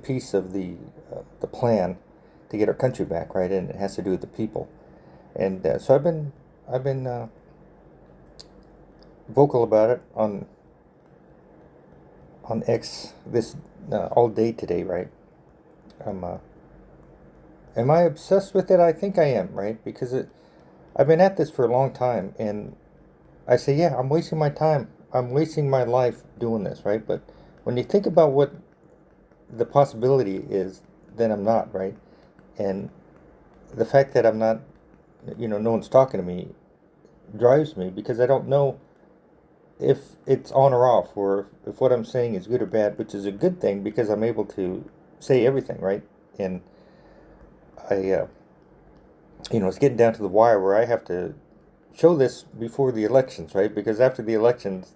piece of the plan to get our country back, right? And it has to do with the people. And so I've been vocal about it on X this all day today, right? I'm am I obsessed with it? I think I am, right? Because I've been at this for a long time, and I say, yeah, I'm wasting my time. I'm wasting my life doing this, right? But when you think about what the possibility is, then I'm not, right? And the fact that I'm not, no one's talking to me drives me because I don't know if it's on or off, or if what I'm saying is good or bad, which is a good thing because I'm able to say everything, right? And I, it's getting down to the wire where I have to show this before the elections, right? Because after the elections,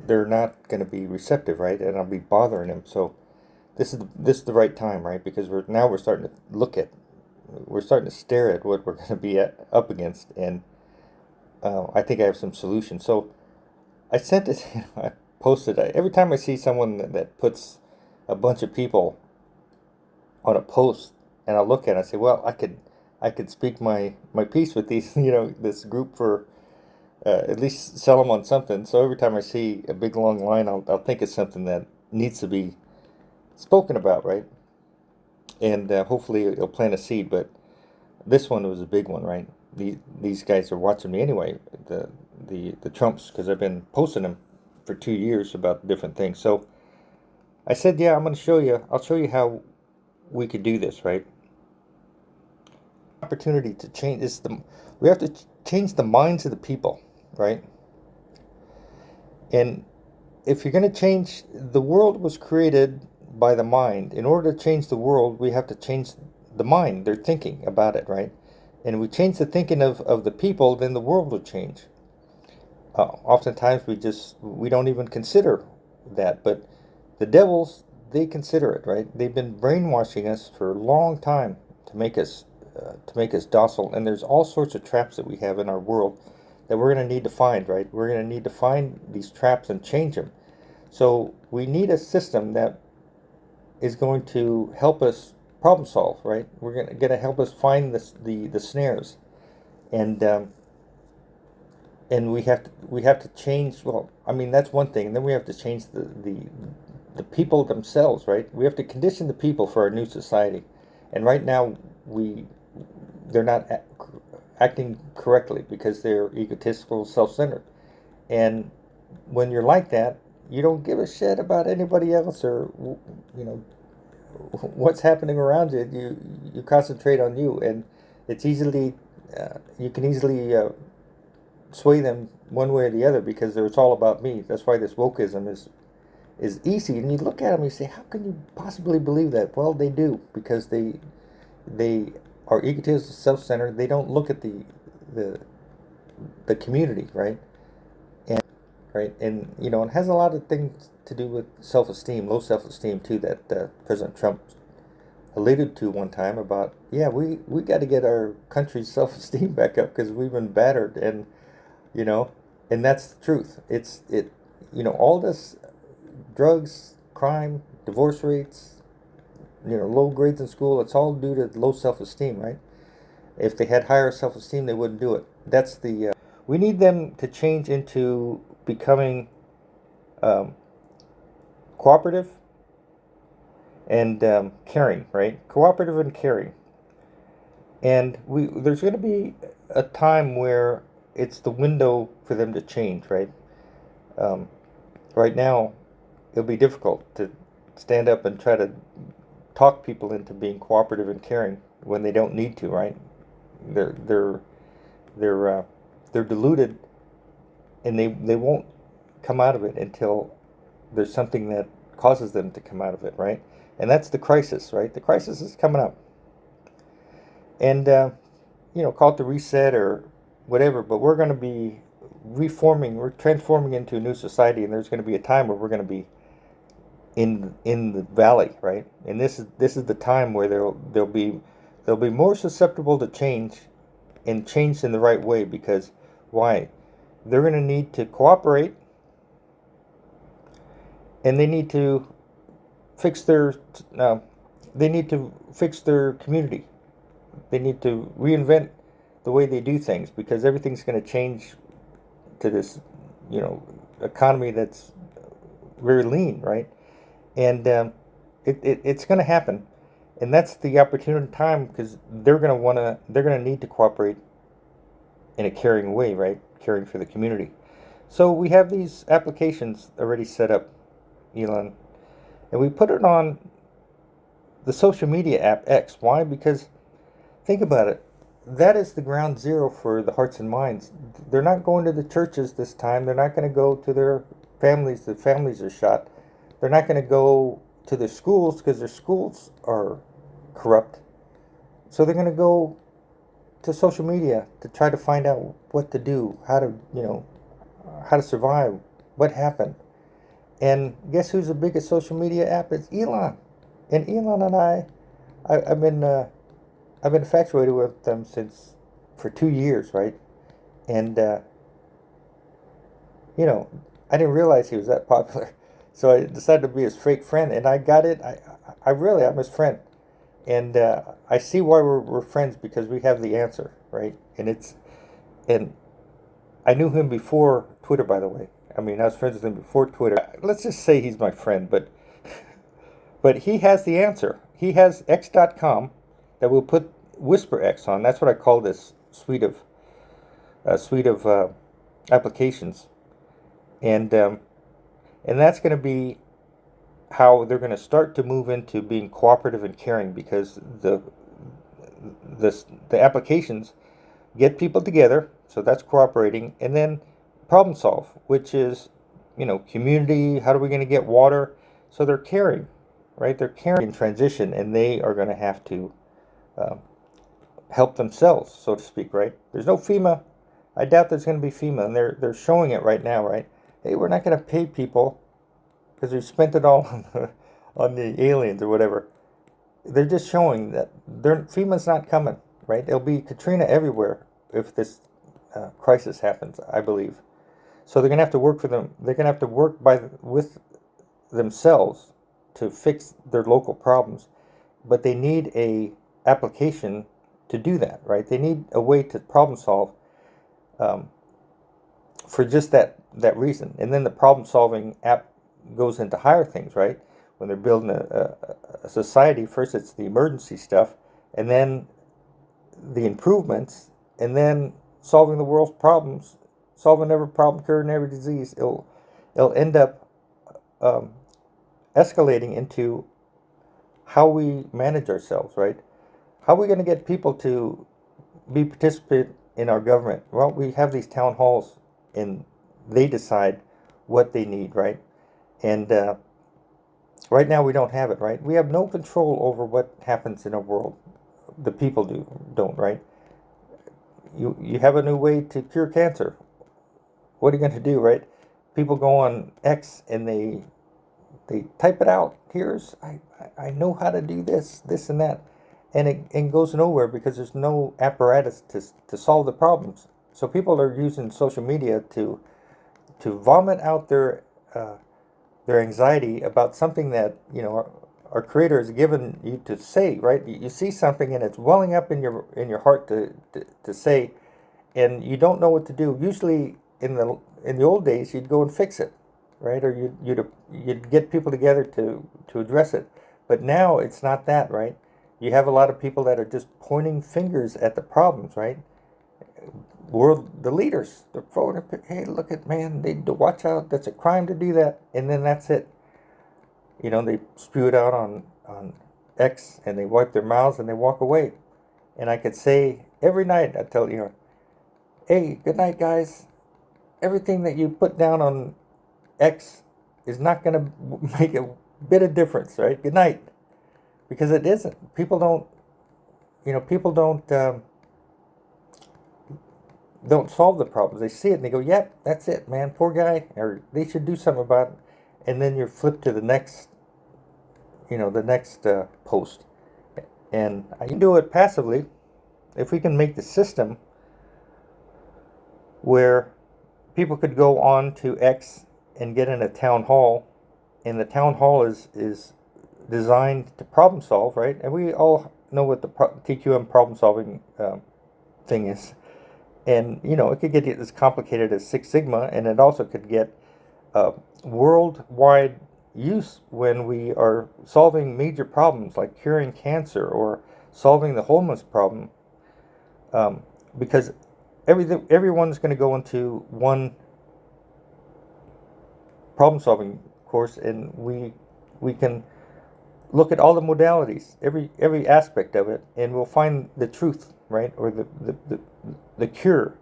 they're not going to be receptive, right? And I'll be bothering them. So this is the right time, right? Because we're starting to we're starting to stare at what we're going to be up against, and I think I have some solutions. So I sent it. I posted every time I see someone that puts a bunch of people on a post, and I look at it, I say, well, I could speak my piece with these, this group for at least sell them on something. So every time I see a big long line, I'll think of something that needs to be spoken about, right? And hopefully it'll plant a seed. But this one was a big one, right? These guys are watching me anyway, the Trumps, because I've been posting them for 2 years about different things. So I said, yeah, I'm going to show you. I'll show you how we could do this, right? Opportunity to change is we have to change the minds of the people, right? And if you're going to change, the world was created by the mind. In order to change the world, we have to change the mind, their thinking about it, right? And if we change the thinking of the people, then the world will change. Oftentimes we don't even consider that, but the devils, they consider it, right? They've been brainwashing us for a long time to make us docile, and there's all sorts of traps that we have in our world that we're going to need to find, right? We're going to need to find these traps and change them. So we need a system that is going to help us problem solve, right? We're going to help us find the snares, and we have to change. Well, I mean that's one thing, and then we have to change the people themselves, right? We have to condition the people for our new society, and right now they're not acting correctly because they're egotistical, self-centered, and when you're like that, you don't give a shit about anybody else or you know what's happening around you. You concentrate on you, and it's easily you can easily sway them one way or the other because it's all about me. That's why this wokeism is easy. And you look at them and you say, how can you possibly believe that? Well, they do because they are egotistical, self-centered. They don't look at the the community, right? And right, and it has a lot of things to do with self-esteem, low self-esteem too. That President Trump alluded to one time about, yeah, we got to get our country's self-esteem back up because we've been battered, and you know, and that's the truth. All this drugs, crime, divorce rates, low grades in school. It's all due to low self-esteem, right? If they had higher self-esteem, they wouldn't do it. That's the we need them to change into becoming um, cooperative and caring, right? Cooperative and caring. And there's going to be a time where it's the window for them to change, right? Um, right now, it'll be difficult to stand up and try to talk people into being cooperative and caring when they don't need to, right? They're they're they're uh, they're deluded, and they won't come out of it until there's something that causes them to come out of it, right? And that's the crisis, right? The crisis is coming up, and call it the reset or whatever. But we're going to be reforming. We're transforming into a new society, and there's going to be a time where we're going to be in the valley, right? And this is the time where they'll be more susceptible to change, and change in the right way. Because why? They're going to need to cooperate, and they need to fix their uh, they need to fix their community. They need to reinvent the way they do things because everything's going to change to this, economy that's very lean, right? And it's going to happen, and that's the opportune time because they're going to need to cooperate in a caring way, right? Caring for the community. So we have these applications already set up, Elon, and we put it on the social media app X. Why? Because think about it. That is the ground zero for the hearts and minds. They're not going to the churches this time. They're not going to go to their families. The families are shot. They're not going to go to their schools because their schools are corrupt. So they're going to go to social media to try to find out what to do, how to survive, what happened. And guess who's the biggest social media app? It's Elon. And Elon and I've been infatuated with them for 2 years, right? And I didn't realize he was that popular, so I decided to be his fake friend, and I got it. I'm his friend, and I see why we're friends because we have the answer, right? And I knew him before Twitter, by the way. I mean, I was friends with him before Twitter. Let's just say he's my friend, but he has the answer. He has X.com that we'll put WhisperX on. That's what I call this suite of applications, and that's going to be how they're going to start to move into being cooperative and caring because the applications get people together, so that's cooperating, and then problem solve, which is community. How are we going to get water? So they're caring, right? They're caring in transition, and they are going to have to help themselves, so to speak, right? There's no FEMA. I doubt there's going to be FEMA, and they're showing it right now, right? Hey, we're not going to pay people because we spent it all on the aliens or whatever. They're just showing that FEMA's not coming, right? There'll be Katrina everywhere if this crisis happens, I believe. So they're going to have to work for them. They're going to have to work with themselves to fix their local problems, but they need a application to do that, right? They need a way to problem solve for just that reason. And then the problem solving app goes into higher things, right? When they're building a society, first it's the emergency stuff, and then the improvements, and then solving the world's problems, solving every problem, curing every disease. It'll end up escalating into how we manage ourselves, right? How are we going to get people to be participant in our government? Well, we have these town halls, and they decide what they need, right? And right now we don't have it, right? We have no control over what happens in our world. The people don't, right? You have a new way to cure cancer. What are you going to do, right? People go on X and they type it out. I know how to do this and that. And it goes nowhere because there's no apparatus to solve the problems. So people are using social media to vomit out their anxiety about something that our Creator has given you to say. Right? You see something and it's welling up in your heart to say, and you don't know what to do. Usually in the old days you'd go and fix it, right? Or you'd get people together to address it. But now it's not that, right? You have a lot of people that are just pointing fingers at the problems, right? The leaders, they're throwing hey, look at, man, they watch out, that's a crime to do that, and then that's it. They spew it out on X, and they wipe their mouths, and they walk away. And I could say every night, I tell hey, good night, guys. Everything that you put down on X is not going to make a bit of difference, right? Good night. Because it isn't. People don't solve the problems. They see it and they go, yep, that's it, man, poor guy, or they should do something about it. And then you're flipped to the next post. And you can do it passively if we can make the system where people could go on to X and get in a town hall, and the town hall is designed to problem solve, right? And we all know what the TQM problem solving thing is. And, it could get as complicated as Six Sigma, and it also could get worldwide use when we are solving major problems like curing cancer or solving the homeless problem, because everyone's going to go into one problem solving course, and we can look at all the modalities, every aspect of it, and we'll find the truth, right, or the cure,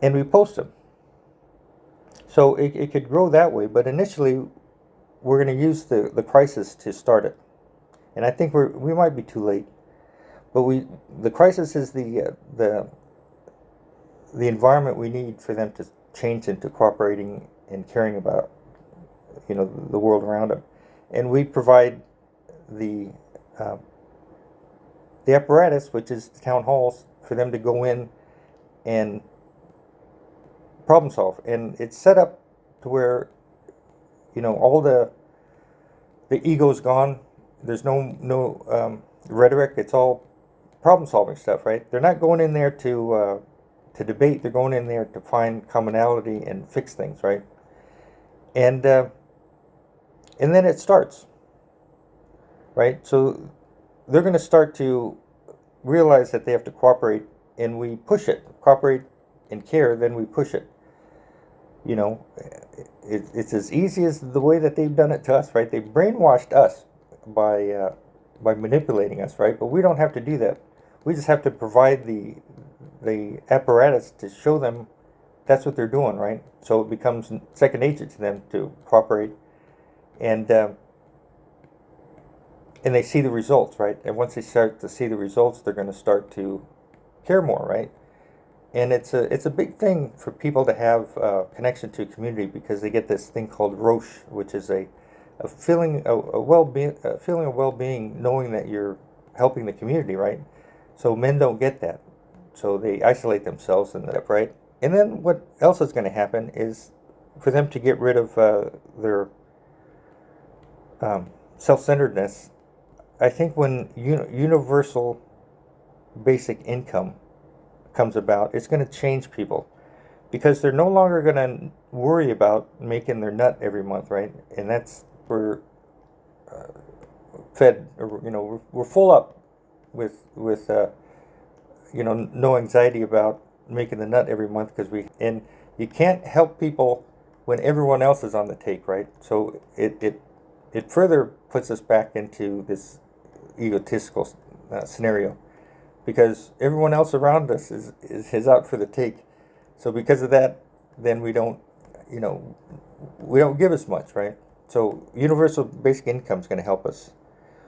and we post them. So it could grow that way, but initially we're going to use the crisis to start it. And I think we might be too late. But the crisis is the environment we need for them to change into cooperating and caring about, the world around them. And we provide the apparatus, which is the town halls, for them to go in and problem solve. And it's set up to where, all the ego's gone. There's no rhetoric. It's all problem solving stuff, right? They're not going in there to debate. They're going in there to find commonality and fix things, right? And then it starts, right? So they're going to start to realize that they have to cooperate, and we push it. Cooperate and care, then we push it. It's as easy as the way that they've done it to us, right? They brainwashed us by manipulating us, right? But we don't have to do that. We just have to provide the apparatus to show them that's what they're doing, right? So it becomes second nature to them to cooperate, and they see the results, right? And once they start to see the results, they're going to start to care more, right? And it's a big thing for people to have connection to a community, because they get this thing called Roche, which is a feeling of well-being, knowing that you're helping the community, right? So men don't get that, so they isolate themselves and that, right? And then what else is going to happen is for them to get rid of their self-centeredness. I think when universal basic income comes about, it's going to change people, because they're no longer going to worry about making their nut every month, right? And that's we're fed, we're full up with no anxiety about making the nut every month, and you can't help people when everyone else is on the take, right? So it further puts us back into this egotistical scenario, because everyone else around us is out for the take. So because of that, then we don't give as much, right? So universal basic income is going to help us.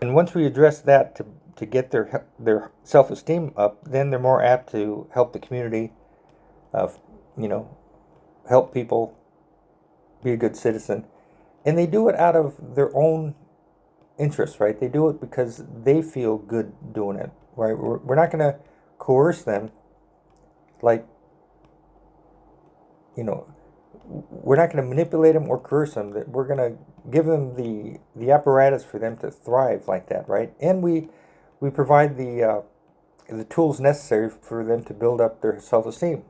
And once we address that to get their self-esteem up, then they're more apt to help the community, help people, be a good citizen. And they do it out of their own interest, right? They do it because they feel good doing it, right? We're not going to coerce them, like, we're not going to manipulate them or coerce them. That we're going to give them the apparatus for them to thrive like that, right? And we provide the tools necessary for them to build up their self-esteem.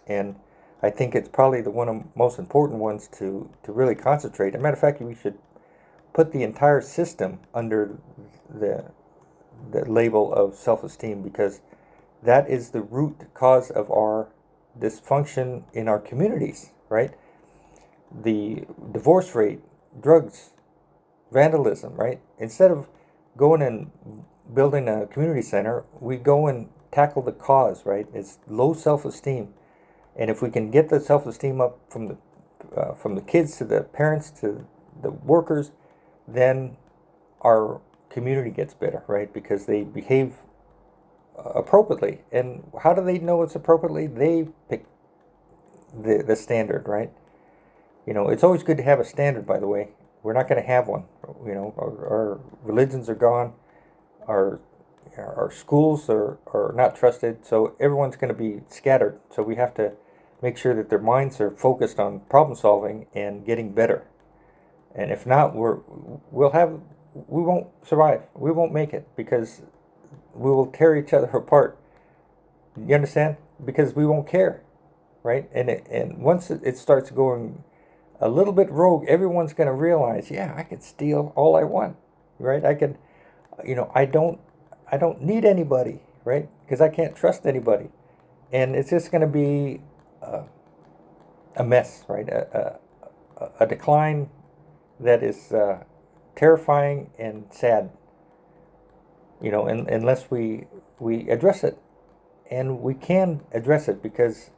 And I think it's probably one of the most important ones to really concentrate. As a matter of fact, we should put the entire system under the label of self-esteem, because that is the root cause of our dysfunction in our communities, right? The divorce rate, drugs, vandalism, right? Instead of going and building a community center, we go and tackle the cause, right? It's low self-esteem. And if we can get the self-esteem up from the kids to the parents to the workers, then our community gets better, right? Because they behave appropriately. And how do they know it's appropriately? They pick the standard, right? It's always good to have a standard, by the way. We're not going to have one. Our religions are gone. Our schools are not trusted. So everyone's going to be scattered. So we have to make sure that their minds are focused on problem solving and getting better. And if not, we'll we won't survive. We won't make it because we will tear each other apart. You understand? Because we won't care, right? And once it starts going a little bit rogue, everyone's going to realize, yeah, I could steal all I want, right? I could, I don't need anybody, right? Because I can't trust anybody, and it's just going to be a mess, right? A decline that is terrifying and sad, unless we address it, and we can address it because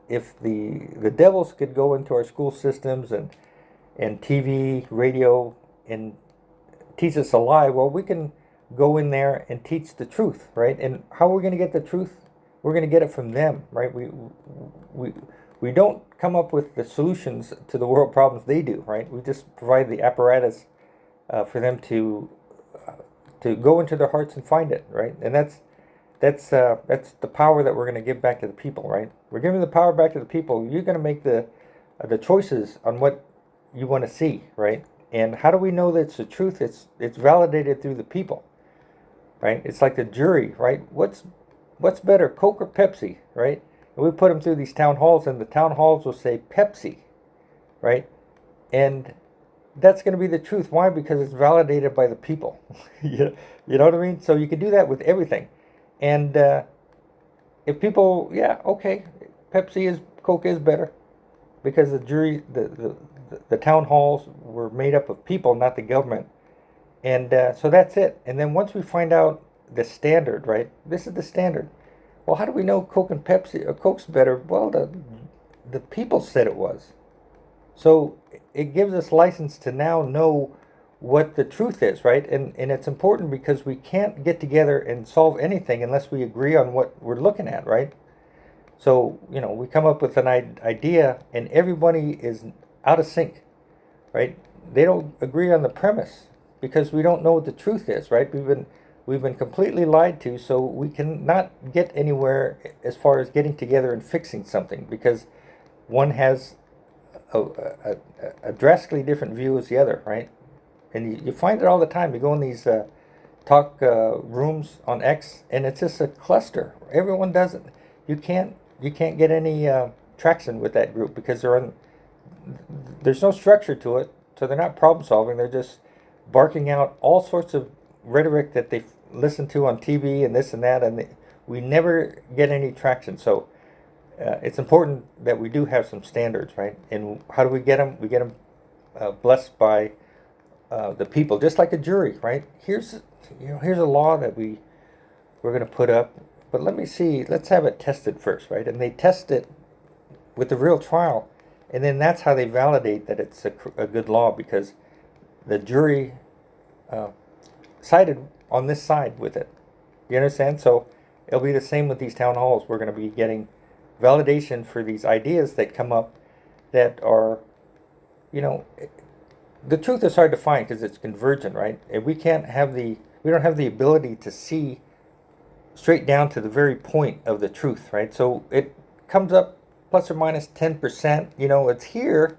if the devils could go into our school systems and TV, radio, and teach us a lie, well, we can go in there and teach the truth, right? And how are we going to get the truth? We're going to get it from them, right? We don't come up with the solutions to the world problems they do, right? We just provide the apparatus for them to go into their hearts and find it, right? And that's the power that we're going to give back to the people, right? We're giving the power back to the people. You're going to make the choices on what you want to see, right? And how do we know that it's the truth? It's validated through the people, right? It's like the jury, right? What's better, Coke or Pepsi, right? And we put them through these town halls, and the town halls will say Pepsi, right? And that's going to be the truth. Why? Because it's validated by the people. You know what I mean? So you can do that with everything. And if people, yeah, okay, Coke is better, because the jury, the town halls were made up of people, not the government. And so that's it. And then once we find out the standard, right? This is the standard. Well, how do we know Coke and Pepsi or Coke's better? Well, the people said it was. So it gives us license to now know what the truth is, right? And it's important because we can't get together and solve anything unless we agree on what we're looking at, right? So, we come up with an idea and everybody is out of sync, right? They don't agree on the premise because we don't know what the truth is, right? We've been completely lied to, so we cannot get anywhere as far as getting together and fixing something because one has a drastically different view as the other, right? And you find it all the time. You go in these talk rooms on X, and it's just a cluster. Everyone does it. You can't get any traction with that group because there's no structure to it. So they're not problem solving. They're just barking out all sorts of rhetoric that they listen to on TV and this and that, and we never get any traction. So it's important that we do have some standards, right? And how do we get them? We get them blessed by the people, just like a jury, right? Here's a law that we're going to put up, but let's have it tested first, right? And they test it with the real trial, and then that's how they validate that it's a good law, because the jury sided on this side with it. You understand? So it'll be the same with these town halls. We're going to be getting validation for these ideas that come up that are, the truth is hard to find because it's convergent, right? And we don't have the ability to see straight down to the very point of the truth, right? So it comes up plus or minus 10%. It's here,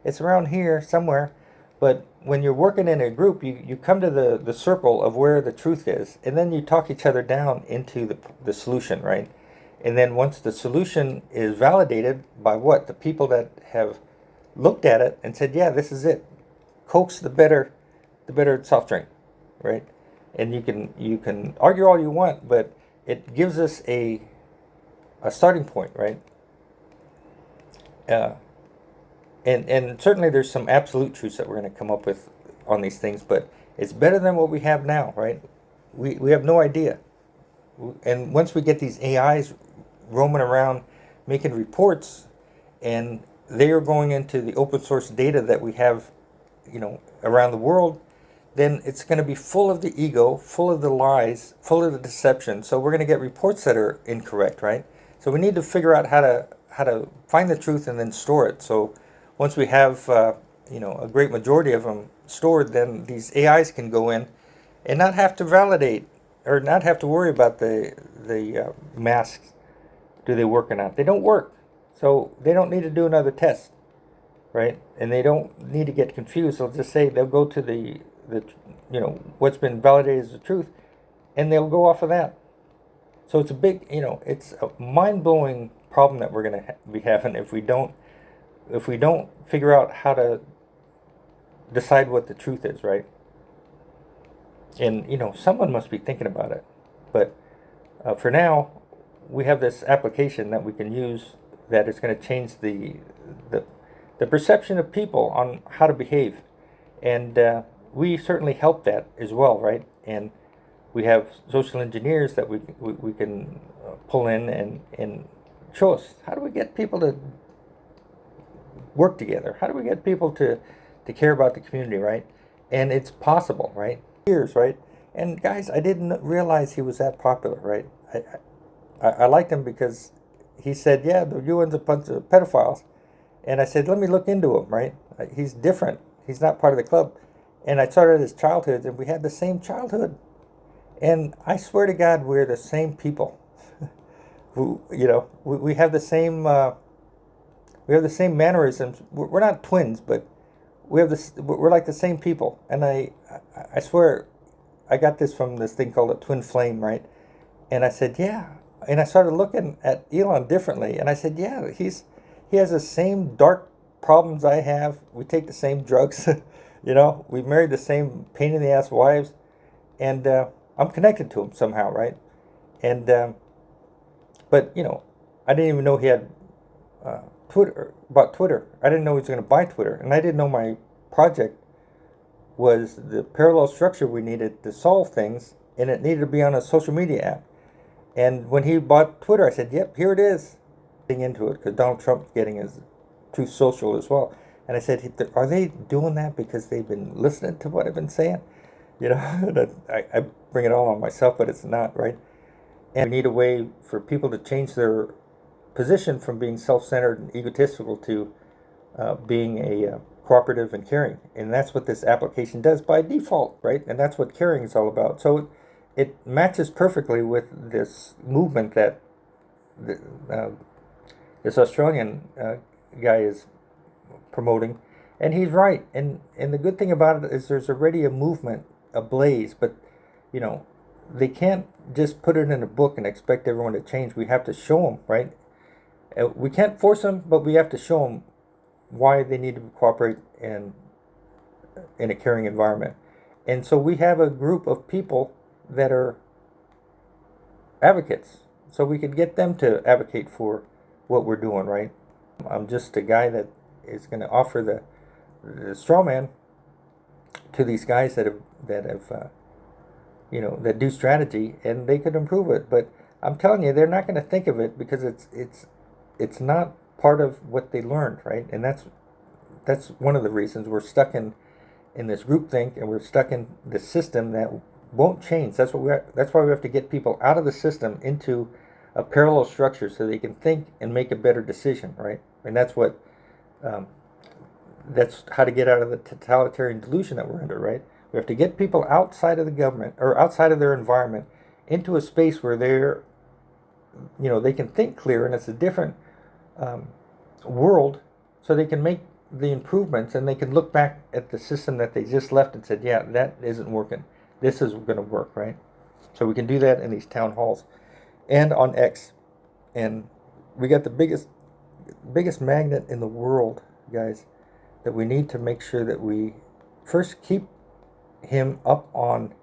it's around here somewhere. But when you're working in a group, you come to the circle of where the truth is, and then you talk each other down into the solution, right? And then once the solution is validated by what? The people that have looked at it and said, yeah, this is it. Coke's the better soft drink, right? And you can argue all you want, but it gives us a starting point, right? And certainly there's some absolute truths that we're going to come up with on these things, but it's better than what we have now, right? We have no idea. And once we get these AIs roaming around making reports, and they are going into the open source data that we have, around the world, then it's going to be full of the ego, full of the lies, full of the deception. So we're going to get reports that are incorrect, right? So we need to figure out how to find the truth and then store it. So once we have a great majority of them stored, then these AIs can go in and not have to validate or not have to worry about the masks. Do they work or not? They don't work, so they don't need to do another test, right? And they don't need to get confused. They'll just say they'll go to the what's been validated as the truth, and they'll go off of that. So it's a big, it's a mind-blowing problem that we're going to be having if we don't figure out how to decide what the truth is, right? And someone must be thinking about it. But for now, we have this application that we can use that is going to change the perception of people on how to behave, and we certainly help that as well, right? And we have social engineers that we can pull in and show us how do we get people to work together? How do we get people to care about the community, right? And it's possible, right? Years, right? And guys, I didn't realize he was that popular, right? I liked him because he said, yeah, the UN's a bunch of pedophiles. And I said, let me look into him, right? He's different. He's not part of the club. And I started his childhood, and we had the same childhood. And I swear to God, we're the same people. Who, we have the same mannerisms. We're not twins, but we have this. We're like the same people. And I swear, I got this from this thing called a twin flame, right? And I said, yeah. And I started looking at Elon differently, and I said, yeah, he has the same dark problems I have. We take the same drugs, we married the same pain in the ass wives, and I'm connected to him somehow, right? And but I didn't even know he had Twitter. I didn't know he was going to buy Twitter, and I didn't know my project was the parallel structure we needed to solve things, and it needed to be on a social media app. And when he bought Twitter, I said, yep, here it is. Into it because Donald Trump's getting his Truth Social as well. And I said, are they doing that because they've been listening to what I've been saying? I bring it all on myself, but it's not, right? And we need a way for people to change their position from being self-centered and egotistical to being a cooperative and caring. And that's what this application does by default, right? And that's what caring is all about. So it matches perfectly with this movement that this Australian guy is promoting, and he's right. And the good thing about it is there's already a movement ablaze, but they can't just put it in a book and expect everyone to change. We have to show them, right? We can't force them, but we have to show them why they need to cooperate in a caring environment. And so we have a group of people that are advocates, so we can get them to advocate for what we're doing, right? I'm just a guy that is going to offer the straw man to these guys that do strategy, and they could improve it. But I'm telling you, they're not going to think of it because it's not part of what they learned, right? And that's one of the reasons we're stuck in this groupthink, and we're stuck in the system that won't change. That's why we have to get people out of the system into a parallel structure so they can think and make a better decision, right? And that's how to get out of the totalitarian delusion that we're under, right? We have to get people outside of the government or outside of their environment into a space where they can think clear, and it's a different world, so they can make the improvements, and they can look back at the system that they just left and said, yeah, that isn't working. This is going to work, right? So we can do that in these town halls and on X. And we got the biggest magnet in the world, guys, that we need to make sure that we first keep him up on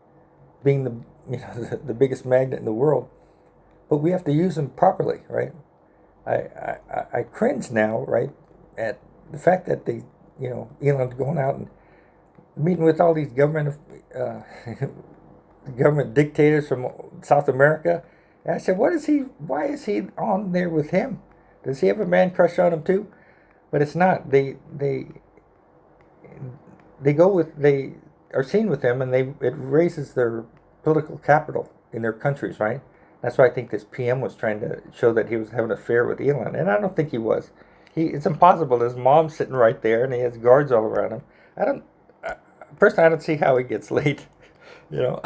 being the biggest magnet in the world, but we have to use him properly, right? I cringe now, right, at the fact that Elon's going out and meeting with all these government dictators from South America. And I said, why is he on there with him? Does he have a man crush on him too? But it's not. They are seen with him, and it raises their political capital in their countries, right? That's why I think this PM was trying to show that he was having an affair with Elon, and I don't think he was. It's impossible. His mom's sitting right there, and he has guards all around him. Personally, I don't see how he gets laid. He'll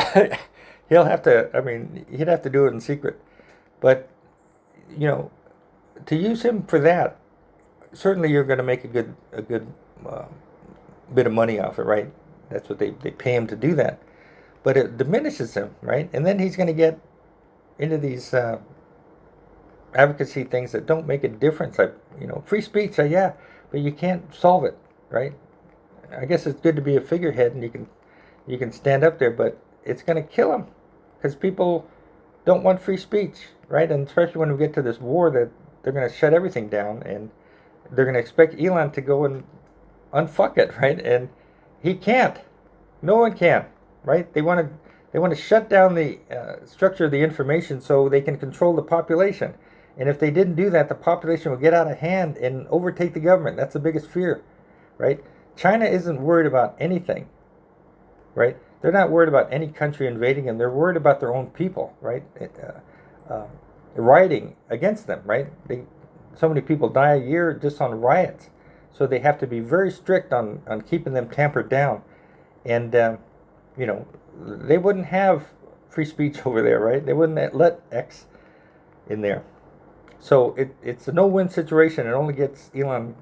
have to. I mean, he'd have to do it in secret. But to use him for that, certainly you're going to make a good bit of money off it, right? That's what they pay him to do that. But it diminishes him, right? And then he's going to get into these advocacy things that don't make a difference. Like, free speech, yeah, but you can't solve it, right? I guess it's good to be a figurehead and you can stand up there, but it's going to kill him because people don't want free speech, right? And especially when we get to this war that they're going to shut everything down and they're going to expect Elon to go and unfuck it, right? And he can't. No one can, right? They want to shut down the structure of the information so they can control the population. And if they didn't do that, the population would get out of hand and overtake the government. That's the biggest fear, right? China isn't worried about anything, right? They're not worried about any country invading them. They're worried about their own people, right? Rioting against them, right? So many people die a year just on riots. So they have to be very strict on keeping them tampered down. And, they wouldn't have free speech over there, right? They wouldn't let X in there. So it's a no-win situation. It only gets Elon,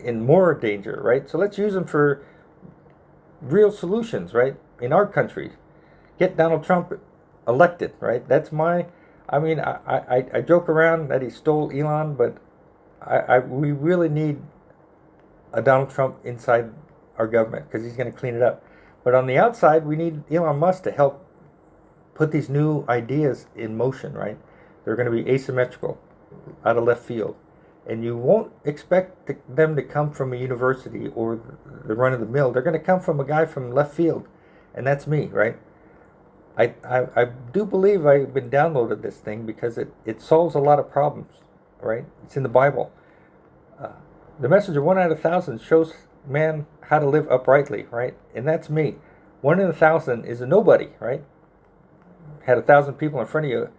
in more danger, right? So let's use him for real solutions, right? In our country, get Donald Trump elected, right? That's I joke around that he stole Elon, but we really need a Donald Trump inside our government because he's going to clean it up. But on the outside, we need Elon Musk to help put these new ideas in motion, right? They're going to be asymmetrical, out of left field. And you won't expect them to come from a university or the run-of-the-mill. They're going to come from a guy from left field, and that's me, right? I do believe I've been downloaded this thing because it solves a lot of problems, right? It's in the Bible. The Messenger 1 out of 1,000 shows man how to live uprightly, right? And that's me. 1 in 1,000 is a nobody, right? Had 1,000 people in front of you.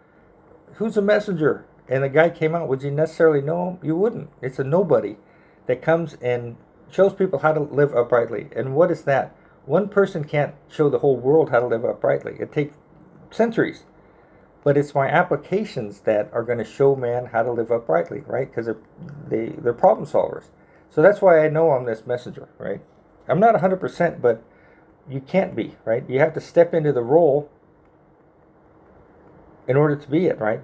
Who's a messenger? And the guy came out, would you necessarily know him? You wouldn't. It's a nobody that comes and shows people how to live uprightly. And what is that? One person can't show the whole world how to live uprightly. It takes centuries. But it's my applications that are going to show man how to live uprightly, right? Because they're problem solvers. So that's why I know I'm this messenger, right? I'm not 100%, but you can't be, right? You have to step into the role in order to be it, right?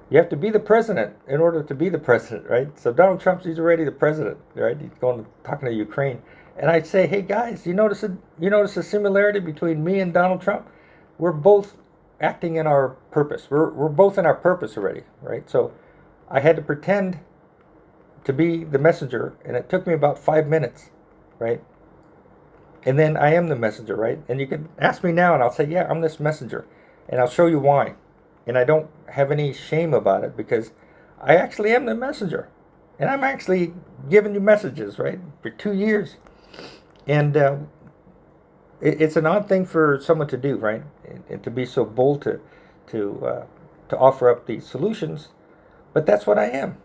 You have to be the president in order to be the president, right? So Donald Trump, he's already the president, right? He's talking to Ukraine. And I'd say, hey guys, you notice a similarity between me and Donald Trump? We're both acting in our purpose. We're both in our purpose already, right? So I had to pretend to be the messenger, and it took me about 5 minutes, right? And then I am the messenger, right? And you can ask me now, and I'll say, yeah, I'm this messenger. And I'll show you why. And I don't have any shame about it because I actually am the messenger. And I'm actually giving you messages, right? For 2 years. And it's an odd thing for someone to do, right? And to be so bold to offer up these solutions. But that's what I am.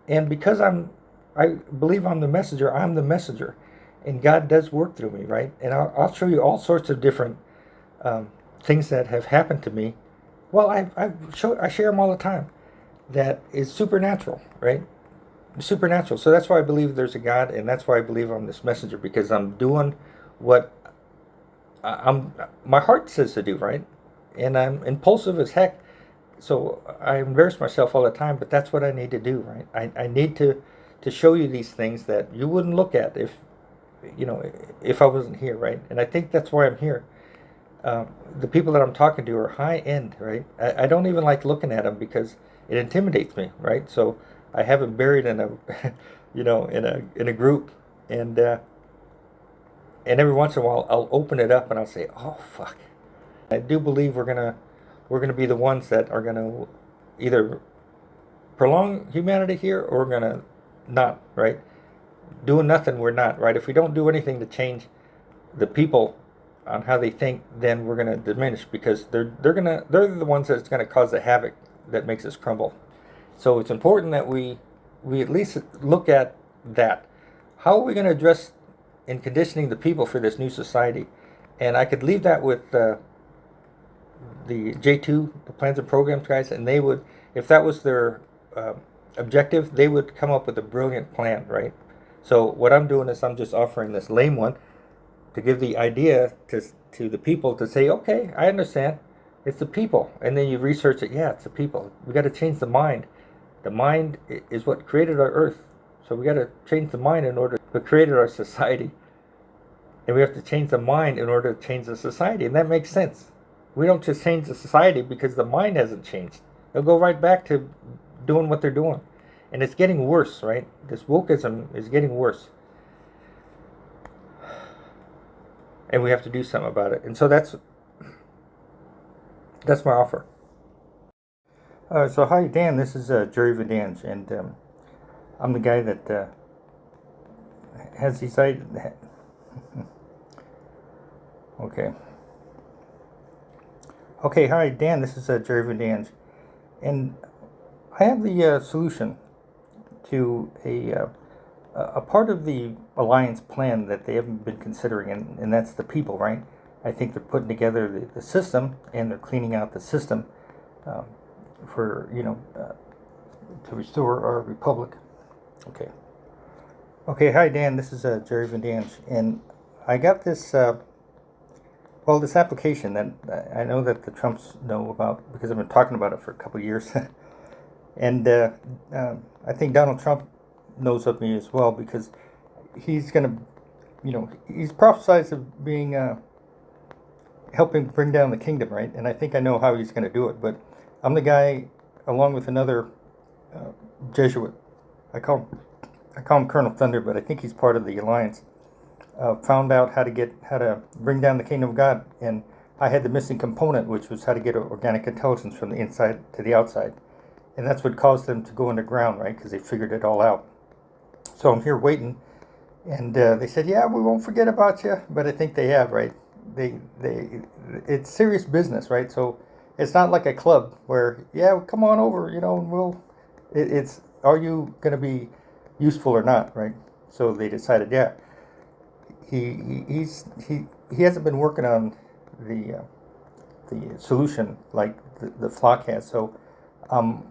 And because I believe I'm the messenger, I'm the messenger. And God does work through me, right? And I'll show you all sorts of different things that have happened to me. Well, I share them all the time. That is supernatural, right? Supernatural. So that's why I believe there's a God, and that's why I believe I'm this messenger, because I'm doing what my heart says to do, right? And I'm impulsive as heck. So I embarrass myself all the time, but that's what I need to do, right? I need to show you these things that you wouldn't look at if I wasn't here, right? And I think that's why I'm here. The people that I'm talking to are high end, right? I don't even like looking at them because it intimidates me, right? So I have them buried in a, in a group, and every once in a while I'll open it up and I'll say, oh fuck. I do believe we're gonna be the ones that are gonna either prolong humanity here or we're gonna not, right? Doing nothing, we're not, right? If we don't do anything to change the people on how they think, then we're gonna diminish because they're the ones that's gonna cause the havoc that makes us crumble. So it's important that we at least look at that. How are we gonna address in conditioning the people for this new society? And I could leave that with the J2, the plans and programs guys, and they would, if that was their objective, they would come up with a brilliant plan, right? So what I'm doing is I'm just offering this lame one to give the idea to the people to say, okay, I understand. It's the people. And then you research it. Yeah, it's the people. We got to change the mind. The mind is what created our earth. So we got to change the mind in order to create our society. And we have to change the mind in order to change the society. And that makes sense. We don't just change the society because the mind hasn't changed. They'll go right back to doing what they're doing. And it's getting worse, right? This wokeism is getting worse. And we have to do something about it. And so that's my offer. So hi Dan, this is Jerry Vidange, and I'm the guy that has decided. Okay. Okay, hi Dan, this is Jerry Vidange, and I have the solution to a part of the alliance plan that they haven't been considering, and that's the people, right? I think they're putting together the system, and they're cleaning out the system um, for, to restore our republic. Okay. Okay, hi Dan, this is Jerry Vidange, and I got this, this application that I know that the Trumps know about because I've been talking about it for a couple of years. And I think Donald Trump knows of me as well because he's going to, he's prophesied of being, helping bring down the kingdom, right? And I think I know how he's going to do it. But I'm the guy, along with another Jesuit. I call him Colonel Thunder, but I think he's part of the alliance. Found out how to bring down the kingdom of God, and I had the missing component, which was how to get organic intelligence from the inside to the outside. And that's what caused them to go underground, right? Because they figured it all out. So I'm here waiting, and they said, "Yeah, we won't forget about you." But I think they have, right? It's serious business, right? So it's not like a club where, yeah, come on over, and we'll. It's are you going to be useful or not, right? So they decided, yeah. He hasn't been working on the solution like the flock has. So I'm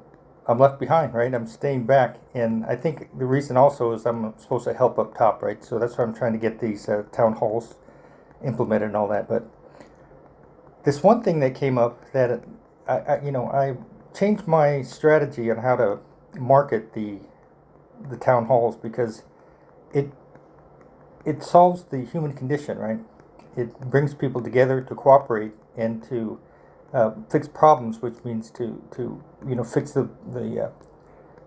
left behind, right? I'm staying back, and I think the reason also is I'm supposed to help up top, right? So that's why I'm trying to get these town halls implemented and all that. But this one thing that came up that I changed my strategy on how to market the town halls because it solves the human condition, right? It brings people together to cooperate and to fix problems, which means to fix the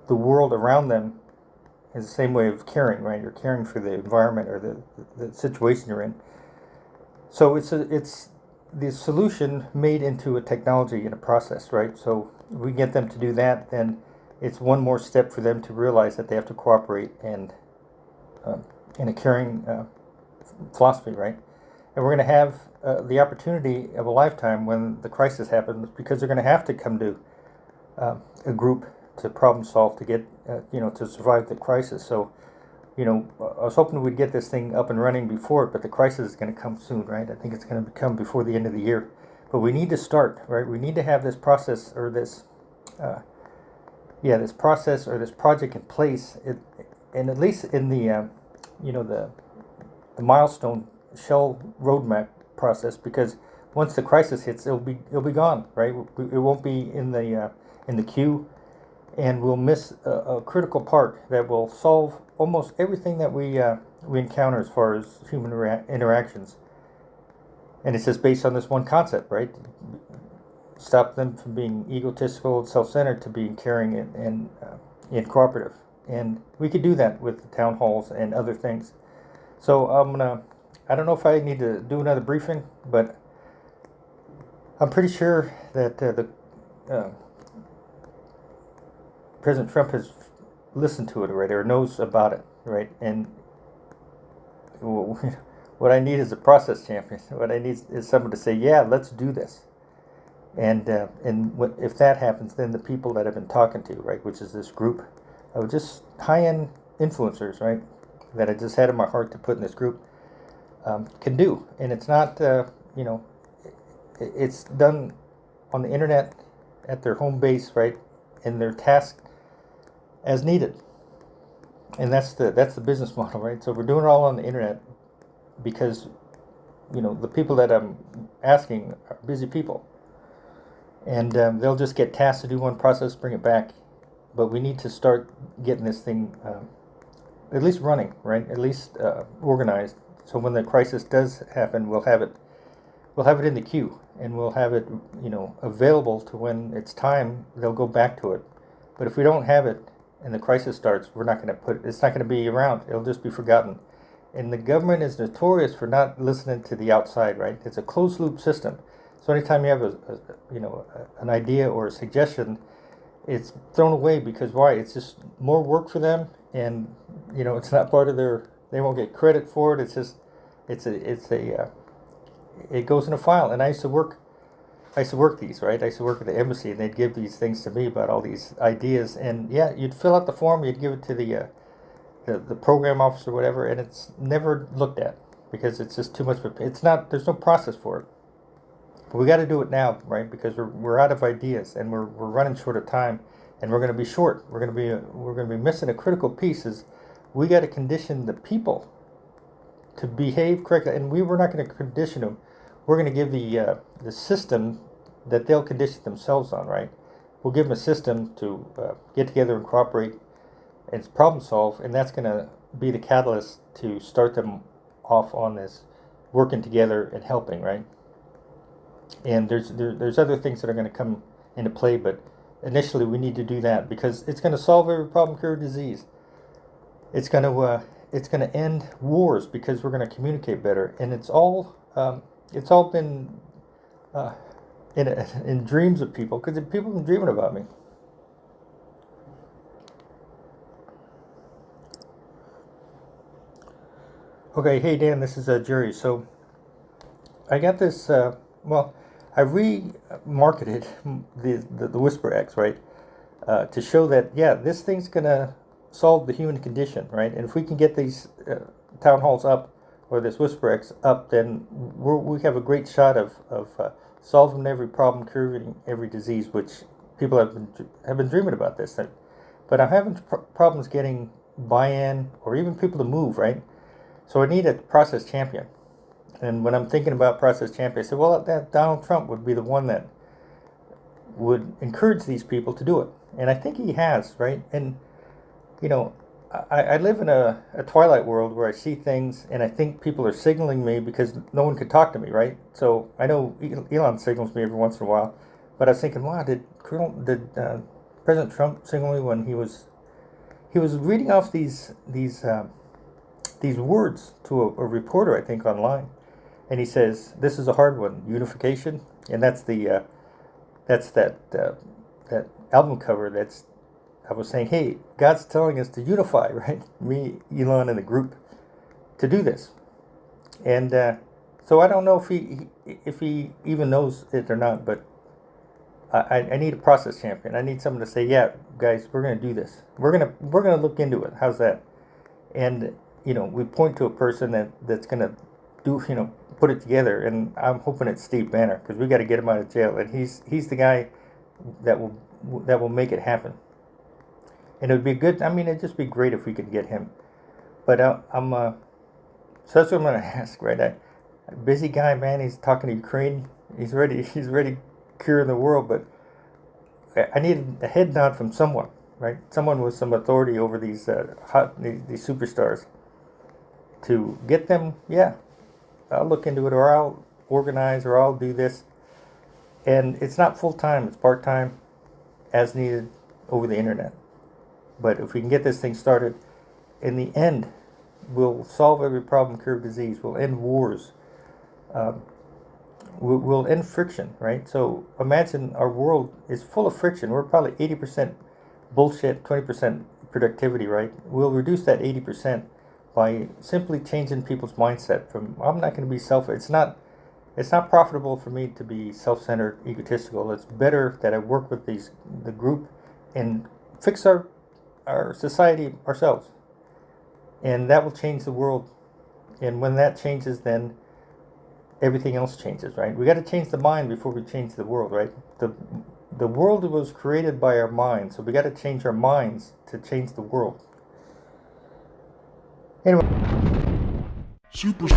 world around them is the same way of caring, right? You're caring for the environment or the situation you're in. So it's the solution made into a technology and a process, right? So if we get them to do that, then it's one more step for them to realize that they have to cooperate and in a caring philosophy, right? And we're going to have the opportunity of a lifetime when the crisis happens because they're going to have to come to a group to problem solve to get, to survive the crisis. So, I was hoping we'd get this thing up and running before it, but the crisis is going to come soon, right? I think it's going to come before the end of the year. But we need to start, right? We need to have this process or this process or this project in place, and at least in the the milestone shell roadmap process, because once the crisis hits, it'll be gone, right? It won't be in the queue, and we'll miss a critical part that will solve almost everything that we encounter as far as human interactions. And it's just based on this one concept, right? Stop them from being egotistical, self-centered, to being caring and cooperative. And we could do that with the town halls and other things. So I don't know if I need to do another briefing, but I'm pretty sure that President Trump has listened to it already or knows about it, right? And what I need is a process champion. What I need is someone to say, yeah, let's do this. And if that happens, then the people that I've been talking to, right, which is this group of just high-end influencers, right, that I just had in my heart to put in this group, can do. And it's not, it's done on the internet at their home base, right, and they're tasked as needed. And that's the business model, right? So we're doing it all on the internet because the people that I'm asking are busy people, and they'll just get tasked to do one process, bring it back. But we need to start getting this thing at least running, right? At least organized. So when the crisis does happen, we'll have it. We'll have it in the queue, and we'll have it, available to when it's time. They'll go back to it. But if we don't have it, and the crisis starts, we're not going to put. It's not going to be around. It'll just be forgotten. And the government is notorious for not listening to the outside, right? It's a closed loop system. So anytime you have an idea or a suggestion, it's thrown away because why? It's just more work for them, and it's not part of their. They won't get credit for it. It's just, it goes in a file. And I used to work these, right? I used to work at the embassy, and they'd give these things to me about all these ideas, and yeah, you'd fill out the form, you'd give it to the program officer, or whatever, and it's never looked at because it's just too much. It's not. There's no process for it. But we got to do it now, right? Because we're out of ideas, and we're running short of time, and we're going to be short. We're going to be missing a critical piece. Is we got to condition the people to behave correctly, and we're not going to condition them. We're going to give the system that they'll condition themselves on, right? We'll give them a system to get together and cooperate and problem solve, and that's going to be the catalyst to start them off on this working together and helping, right? And there's other things that are going to come into play, but initially we need to do that because it's going to solve every problem, cure disease. It's going to end wars because we're going to communicate better, and it's all been in dreams of people because people have been dreaming about me. Okay, hey Dan, this is Jerry. So I got this. I remarketed the Whisper X, right, to show that this thing's gonna solve the human condition, right? And if we can get these town halls up or this Whisper X up, then we have a great shot of solving every problem, curing every disease, which people have been dreaming about this. But I'm having problems getting buy-in or even people to move, right? So I need a process champion. And when I'm thinking about process champion, I said, well, that Donald Trump would be the one that would encourage these people to do it. And I think he has, right? And, I live in a twilight world where I see things and I think people are signaling me because no one could talk to me, right? So I know Elon signals me every once in a while, but I was thinking, wow, did President Trump signal me when he was reading off these words to a reporter, I think, online, and he says, "This is a hard one, unification," and that's that album cover. I was saying, hey, God's telling us to unify, right? Me, Elon, and the group to do this, and so I don't know if he even knows it or not, but I need a process champion. I need someone to say, yeah, guys, we're gonna do this. We're gonna look into it. How's that? And we point to a person that's gonna do put it together, and I'm hoping it's Steve Banner because we got to get him out of jail, and he's the guy that will make it happen. And it would be good. I mean, it'd just be great if we could get him. But so that's what I'm gonna ask, right? A busy guy, man. He's talking to Ukraine. He's ready curing the world, but I need a head nod from someone, right? Someone with some authority over these these superstars to get them. Yeah, I'll look into it, or I'll organize, or I'll do this. And it's not full time; it's part time, as needed, over the internet. But if we can get this thing started, in the end, we'll solve every problem, cure disease. We'll end wars. We'll end friction, right? So imagine our world is full of friction. We're probably 80% bullshit, 20% productivity, right? We'll reduce that 80% by simply changing people's mindset from I'm not going to be it's not profitable for me to be self-centered, egotistical. It's better that I work with the group and fix our society ourselves. And that will change the world. And when that changes, then everything else changes, right? We got to change the mind before we change the world, right? The world was created by our minds, so we got to change our minds to change the world. Anyway. Super.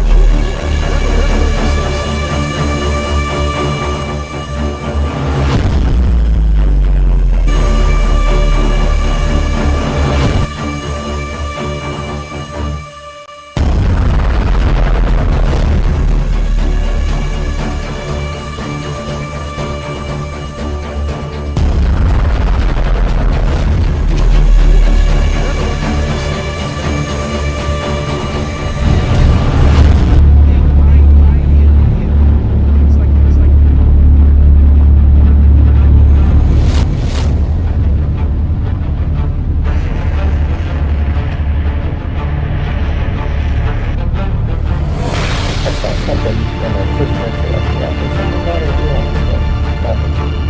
I saw something in a Twitch mentor like that. There's something about it doing, but nothing.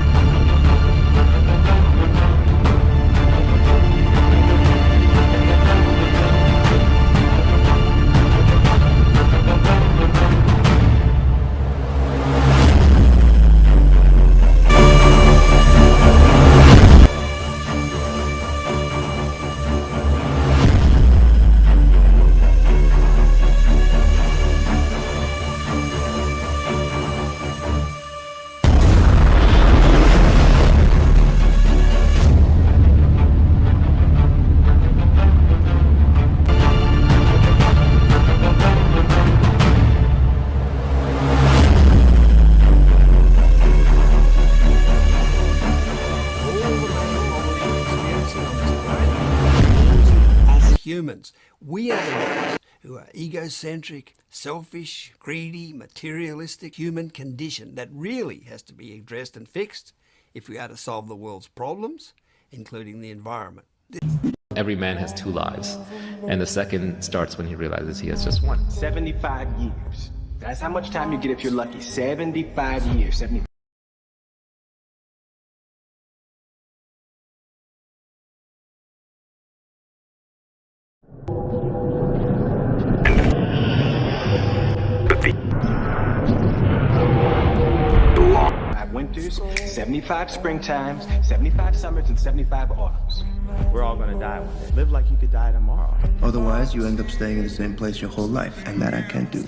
Humans. We are the ones who are egocentric, selfish, greedy, materialistic human condition that really has to be addressed and fixed if we are to solve the world's problems, including the environment. Every man has two lives, and the second starts when he realizes he has just one. 75 years. That's how much time you get if you're lucky. 75 years. 75. Winters, 75 springtimes, 75 summers, and 75 autumns. We're all gonna die one day. Live like you could die tomorrow. Otherwise, you end up staying in the same place your whole life, and that I can't do.